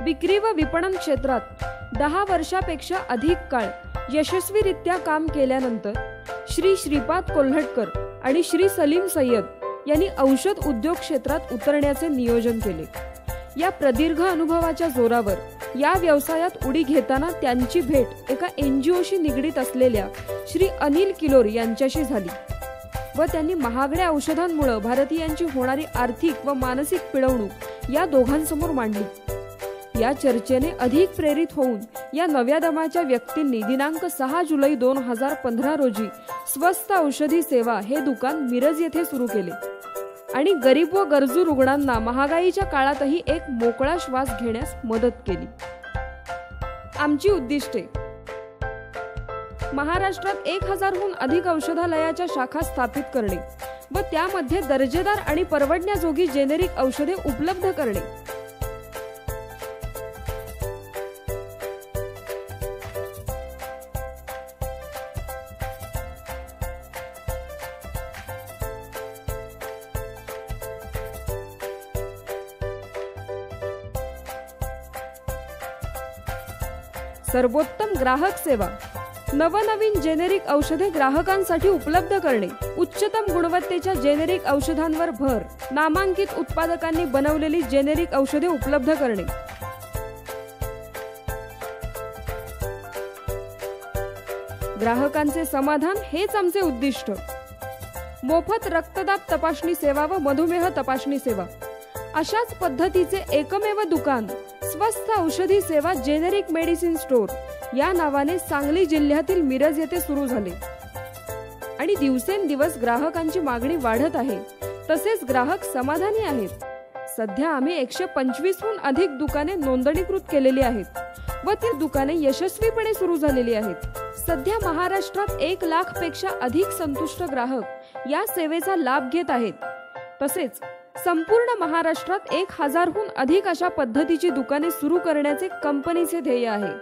विक्री व विपणन क्षेत्रात 10 वर्षापेक्षा अधिक काळ यशस्वीरित्या काम केल्यानंतर श्री श्रीपाद कोल्हटकर आणि श्री सलीम सय्यद यांनी औषध उद्योग क्षेत्रात उतरण्याचे नियोजन केले. या प्रदीर्घ अनुभवाच्या जोरावर या व्यवसायात उडी घेताना त्यांची भेट एका NGOशी निगडीत असलेल्या श्री अनिल किलोर यांच्याशी झाली व त्यांनी महागड्या औषधांमुळे भारतीयांची होणारी आर्थिक व मानसिक पिळवणूक या दोघांसमोर मांडली. या चर्चेने अधिक प्रेरित होऊन या नव्या दमाच्या व्यक्तींनी दिनांक 6 जुलै 2015 रोजी स्वस्त औषधी सेवा हे दुकान मिरज येथे सुरू केले आणि गरीब व गरजू रुग्णांना महागाईच्या काळातही एक मोकळा श्वास घेण्यास मदत केली. आमची उद्दिष्टे: महाराष्ट्रात 1000हून अधिक औषधालयाच्या शाखा स्थापित करणे व त्यामध्ये दर्जेदार आणि परवडण्याजोगी जेनेरिक औषधे उपलब्ध करणे. सर्वोत्तम ग्राहक सेवा, नवनवीन जेनेरिक औषधे ग्राहकांसाठी उपलब्ध करणे, उच्चतम गुणवत्तेच्या जेनेरिक औषधांवर भर, नामांकित उत्पादकांनी बनवलेली जेनेरिक औषधे उपलब्ध करणे. ग्राहकांचे समाधान हेच आमचे उद्दिष्ट. मोफत रक्तदाब तपासणी सेवा व मधुमेह तपासणी सेवा. अशाच पद्धतीचे एकमेव दुकान स्वस्त औषधी सेवा जेनेरिक मेडिसिन स्टोर या नावाने सांगली जिल्ह्यातील मिरज येथे सुरू झाले आणि दिवसेंदिवस ग्राहकांची मागणी वाढत आहे. तसेच ग्राहक समाधानी आहेत. सध्या आम्ही 125हून अधिक दुकाने नोंदणीकृत केलेली आहेत व ती दुकाने यशस्वीपणे सुरू झालेली आहेत. सध्या महाराष्ट्रात 1 लाखपेक्षा अधिक संतुष्ट ग्राहक या सेवेचा लाभ घेत आहेत. तसेच संपूर्ण महाराष्ट्रात 1000हून अधिक अशा पद्धतीची दुकाने सुरू करण्याचे कंपनीचे ध्येय आहे.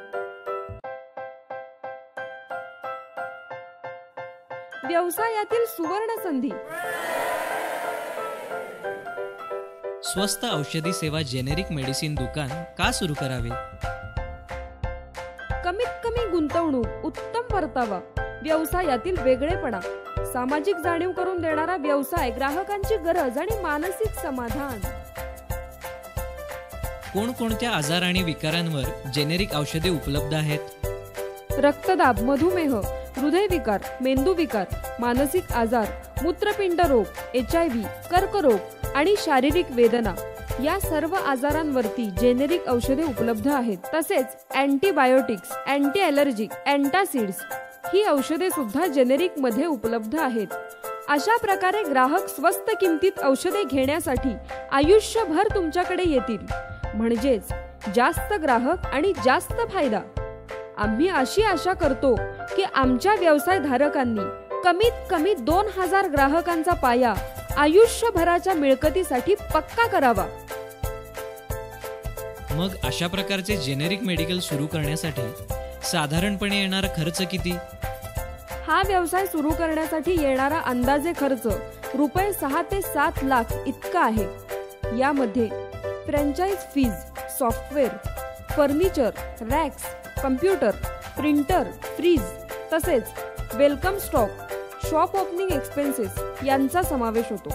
व्यवसायातील सुवर्ण संधी. स्वस्त औषधी सेवा जेनेरिक मेडिसिन दुकान का सुरू करावे? कमीत कमी गुंतवणूक, उत्तम परतावा, व्यवसायातील वेगळेपणा, सामाजिक जाणीव करून देणारा व्यवसाय, ग्राहकांची गरज आणि मानसिक समाधान. कोणकोणत्या आजार आणि विकारांवर जेनेरिक औषधे उपलब्ध आहेत? रक्तदाब, मधुमेह, हृदयविकार, मेंदूविकार, मानसिक आजार, मूत्रपिंड रोग, HIV, कर्करोग आणि शारीरिक वेदना या सर्व आजारांवरती जेनेरिक औषधे उपलब्ध आहेत. तसेच अँटीबायोटिक्स, अँटी ॲलर्जिक, अँटासिड्स ही औषधे सुद्धा जेनेरिक मध्ये उपलब्ध आहेत. अशा प्रकारे ग्राहक स्वस्त किमतीत औषधे घेण्यासाठी आयुष्यभर तुमच्याकडे येतील. म्हणजेच जास्त ग्राहक आणि जास्त फायदा. आम्ही अशी आशा करतो की आमच्या व्यवसायधारकांनी कमीत कमी 2000 ग्राहकांचा पाया आयुष्यभराच्या मिळकतीसाठी पक्का करावा. मग अशा प्रकारचे जेनेरिक मेडिकल सुरू करण्यासाठी साधारणपणे येणारा खर्च किती? हा व्यवसाय सुरू करण्यासाठी येणारा अंदाजे खर्च रुपये 6 ते 7 लाख इतका आहे. यामध्ये franchise fees, software, furniture, racks, computer, printer, fridge तसेच welcome stock, shop opening expenses यांचा समावेश होतो.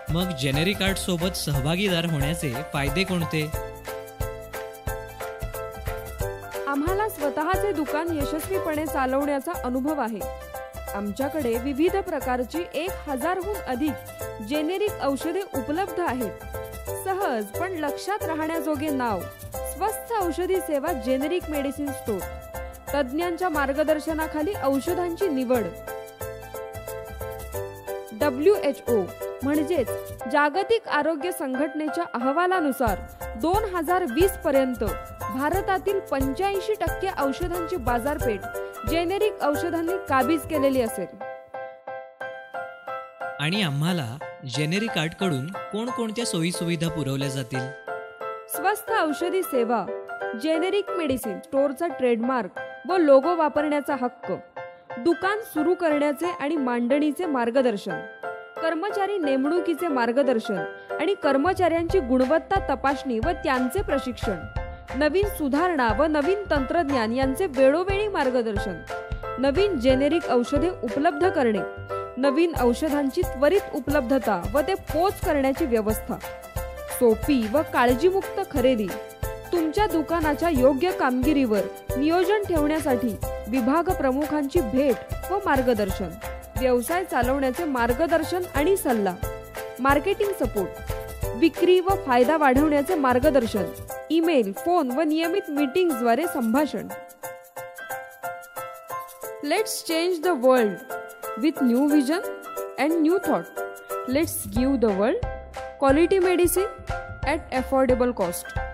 मग जेनेरिक आर्ट सोबत सहभागीदार होण्याचे फायदे कोणते? आम्हाला स्वतःचे दुकान यशस्वीपणे चालवण्याचा अनुभव आहे. आमच्याकडे विविध प्रकारची 1000हून अधिक जेनेरिक औषधे उपलब्ध आहेत. सहज पण लक्षात राहण्याजोगे नाव स्वस्त औषधी सेवा जेनेरिक मेडिसिन स्टोर. तज्ञांच्या मार्गदर्शनाखाली औषधांची निवड. WHO म्हणजेच जागतिक आरोग्य संघटनेच्या अहवालानुसार 2020 पर्यंत भारतातील 85% औषधांची बाजारपेठ जेनेरिक औषधांनी काबीज केलेली असेल. आणि आम्हाला जेनेरिक आर्ट कडून कोणकोणत्या सोयी सुविधा पुरवल्या जातील? स्वस्त औषधी सेवा, जेनेरिक मेडिसिन स्टोअरचा ट्रेडमार्क व लोगो वापरण्याचा हक्क, दुकान सुरू करण्याचे आणि मांडणीचे मार्गदर्शन, कर्मचारी नेमणुकीचे मार्गदर्शन आणि कर्मचाऱ्यांची गुणवत्ता तपासणी व त्यांचे प्रशिक्षण, नवीन सुधारणा व नवीन तंत्रज्ञान यांचे वेळोवेळी मार्गदर्शन, नवीन जेनेरिक औषधे उपलब्ध करणे, नवीन औषधांची त्वरित उपलब्धता व ते पोच करण्याची व्यवस्था, सोपी व काळजीमुक्त खरेदी, तुमच्या दुकानाच्या योग्य कामगिरीवर नियोजन ठेवण्यासाठी विभाग प्रमुखांची भेट व मार्गदर्शन, व्यवसाय चालवण्याचे मार्गदर्शन आणि सल्ला, मार्केटिंग सपोर्ट, विक्री व फायदा वाढवण्याचे मार्गदर्शन, ईमेल, फोन व नियमित मीटिंग्सद्वारे संभाषण. Let's change the world with new vision and new thought. Let's give the world quality medicine at affordable cost.